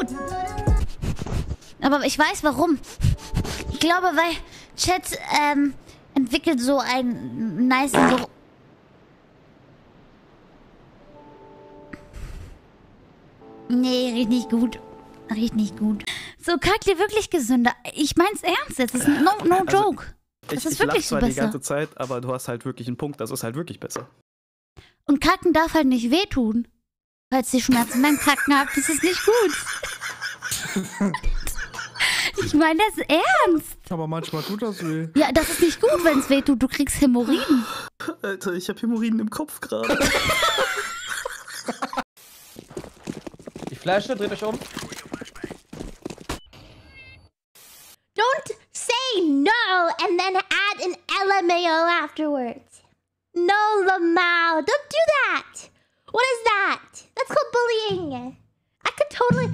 gut. Aber ich weiß warum. Ich glaube, weil Chat entwickelt so einen nice... Nee, riecht nicht gut. Riecht nicht gut. So, kackt ihr wirklich gesünder? Ich mein's ernst jetzt. Das ist no joke. Das ist wirklich so besser. Die ganze Zeit, aber du hast halt wirklich einen Punkt. Das ist halt wirklich besser. Und Kacken darf halt nicht wehtun. Falls ihr Schmerzen beim Kacken habt, das ist nicht gut. Ich meine das ernst. Aber manchmal tut das weh. Ja, das ist nicht gut, wenn es weh tut. Du kriegst Hämorrhoiden. Alter, ich hab Hämorrhoiden im Kopf gerade. Die Flasche, dreht euch um. Don't say no and then add an LMAO afterwards. No, Lamau, don't do that. What is that? That's called bullying. I could totally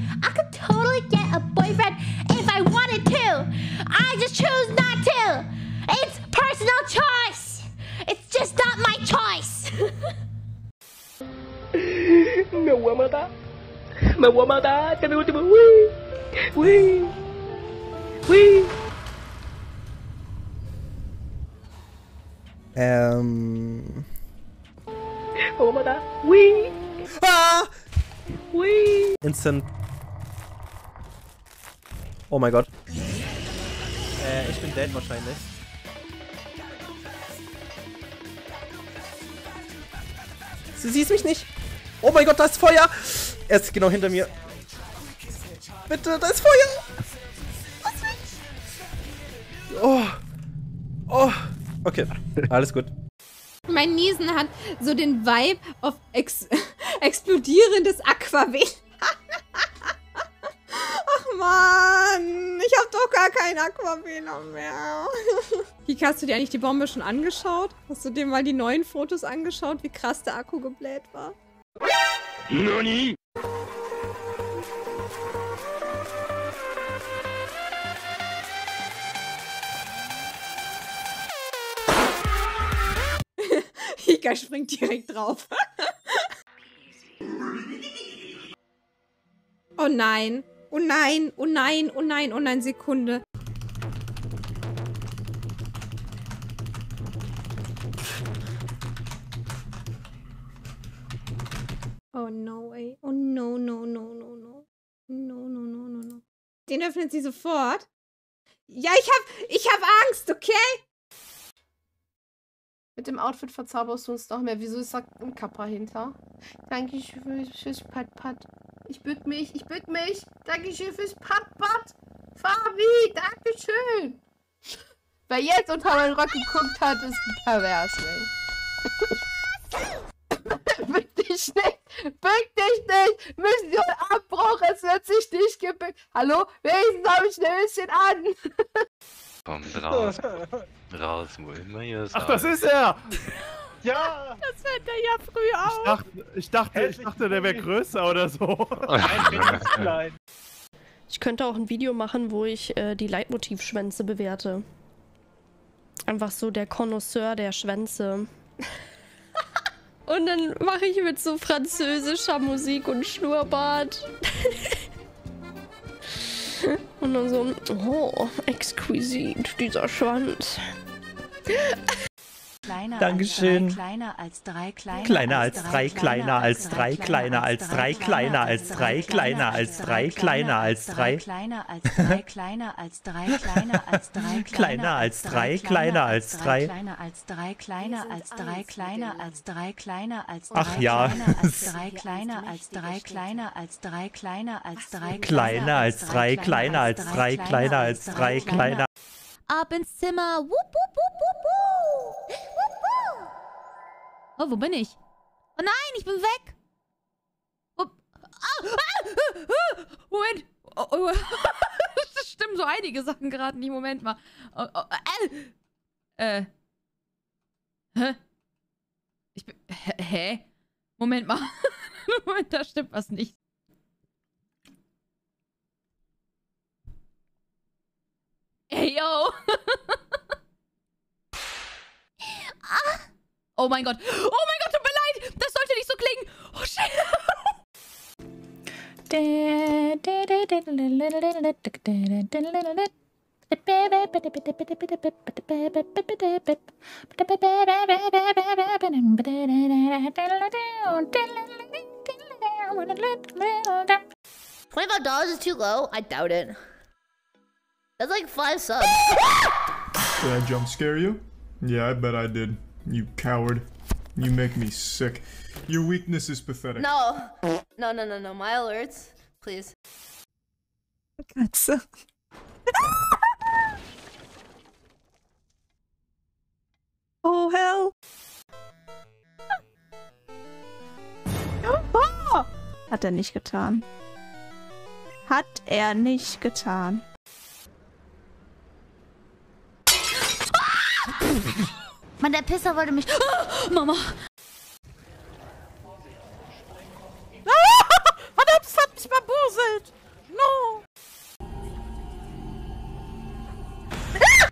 get a boyfriend if I wanted to. I just choose not to. It's personal choice. It's just not my choice. Me voy a matar. Me voy a matar. Este es mi último. Uy. Uy. Uy. Me voy a matar. Uy. Ah! Uy. Instant. Oh mein Gott. Ich bin dead wahrscheinlich. Sie sieht mich nicht. Oh mein Gott, da ist Feuer. Er ist genau hinter mir. Bitte, da ist Feuer. Oh. Oh. Okay, alles gut. Mein Niesen hat so den Vibe auf explodierendes Aquavit. Ach Mann, ich hab doch gar kein Aquavela mehr. Kika, hast du dir eigentlich die Bombe schon angeschaut? Hast du dir mal die neuen Fotos angeschaut, wie krass der Akku gebläht war? Nani? Kika springt direkt drauf. Oh nein. Oh nein, oh nein, oh nein, oh nein, Sekunde. Oh no, ey. Oh no, no, no, no, no. No, no, no, no, no. Den öffnet sie sofort. Ja, ich hab Angst, okay? Mit dem Outfit verzauberst du uns noch mehr. Wieso ist da ein Kappa hinter? Dankeschön fürs Pat-Pat. Ich bück mich. Dankeschön fürs Pat-Pat. Fabi, dankeschön. Wer jetzt unter meinen Rock geguckt hat, ist ein pervers, ey. Bück dich nicht. Müssen Sie einen Abbruch, es wird sich nicht gebückt. Hallo? Wenigstens habe ich ein Höschen an. Kommt raus. Raus, Mulmeier. Ach, das ist er! Ja! Das fällt er ja früh auf. Ich dachte, der wäre größer oder so. Nein, ich könnte auch ein Video machen, wo ich die Leitmotivschwänze bewerte. Einfach so der Connoisseur der Schwänze. Und dann mache ich mit so französischer Musik und Schnurrbart. Und dann so, oh, exquisit, dieser Schwanz. Dankeschön. Kleiner als 3, Kleiner als 3, kleiner als 3, kleiner als 3, kleiner als 3, kleiner als 3, kleiner als 3. Kleiner als 3, kleiner als 3, kleiner als 3, kleiner als 3, kleiner als 3. kleiner als 3, kleiner als 3, kleiner als 3, kleiner als 3. Ach ja. Kleiner als 3, kleiner als 3, kleiner als 3, Kleiner als 3, kleiner als 3, kleiner als 3, kleiner. Ab ins Zimmer. Wupp, wupp, wupp, wupp, wupp. Wupp, wupp. Oh, wo bin ich? Oh nein, ich bin weg. Moment. Oh. Das stimmen so einige Sachen gerade nicht. Moment mal. Hä? Ich bin... Hä? Moment mal. Moment, da stimmt was nicht. Ey, yo. Oh mein Gott. Oh mein Gott, tut mir leid. Das sollte nicht so klingen. Oh, shit. $25 is too low? I doubt it. That's like 5 subs. Did I jump scare you? Yeah, I bet I did. You coward. You make me sick. Your weakness is pathetic. No. No. My alerts. Please. Katze. Oh, hell. Oh. Hat er nicht getan. Hat er nicht getan. Mann, der Pisser wollte mich... Mama! Verdammt, es hat mich verbuselt! No!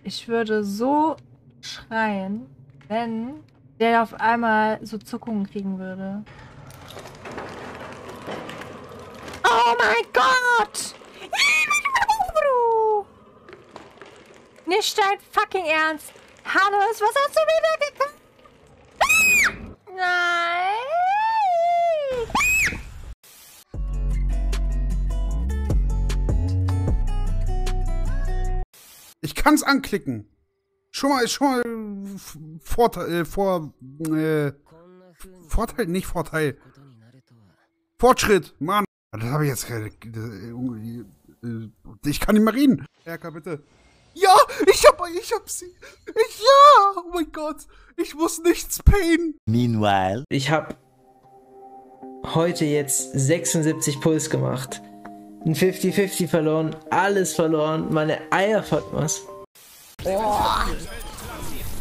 Ich würde so schreien, wenn der auf einmal so Zuckungen kriegen würde. Oh mein Gott! Nicht dein fucking Ernst! Hannes, was hast du wieder getan? Nein! Ich kann's anklicken. Schon mal Vorteil, Vorteil, nicht Vorteil. Fortschritt, Mann. Das habe ich jetzt gerade. Ich kann nicht mehr reden. Erka, bitte. Ja, ich hab sie. Ja, oh mein Gott. Ich muss nichts payen. Meanwhile. Ich hab heute jetzt 76 Puls gemacht. Ein 50-50 verloren, alles verloren, meine Eier was. Boah.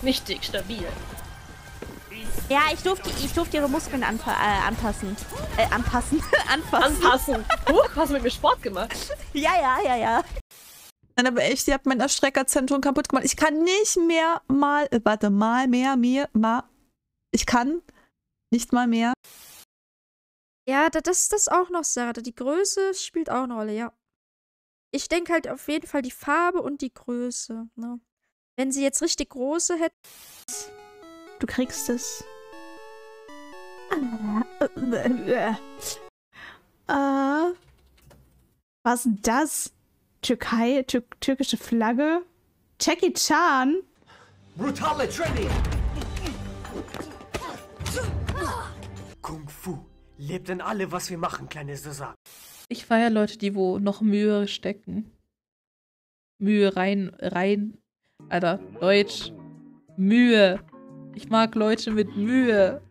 Nicht stabil. Ja, ich durfte ihre Muskeln anpassen. Anfassen. Hast du mit mir Sport gemacht? Ja. Nein, aber echt, ihr habt mein Erstreckerzentrum kaputt gemacht. Ich kann nicht mehr ich kann nicht mal mehr. Ja, das ist auch noch Sache. Die Größe spielt auch eine Rolle, ja. Ich denke halt auf jeden Fall die Farbe und die Größe, ne? Wenn sie jetzt richtig große hätte... Du kriegst es. Was ist das? Türkei, türkische Flagge? Jackie Chan? Brutale Training! Kung Fu. Lebt in alle, was wir machen, kleine Sasa. Ich feiere Leute, die wo noch Mühe stecken. Mühe rein. Alter, Deutsch. Mühe. Ich mag Leute mit Mühe.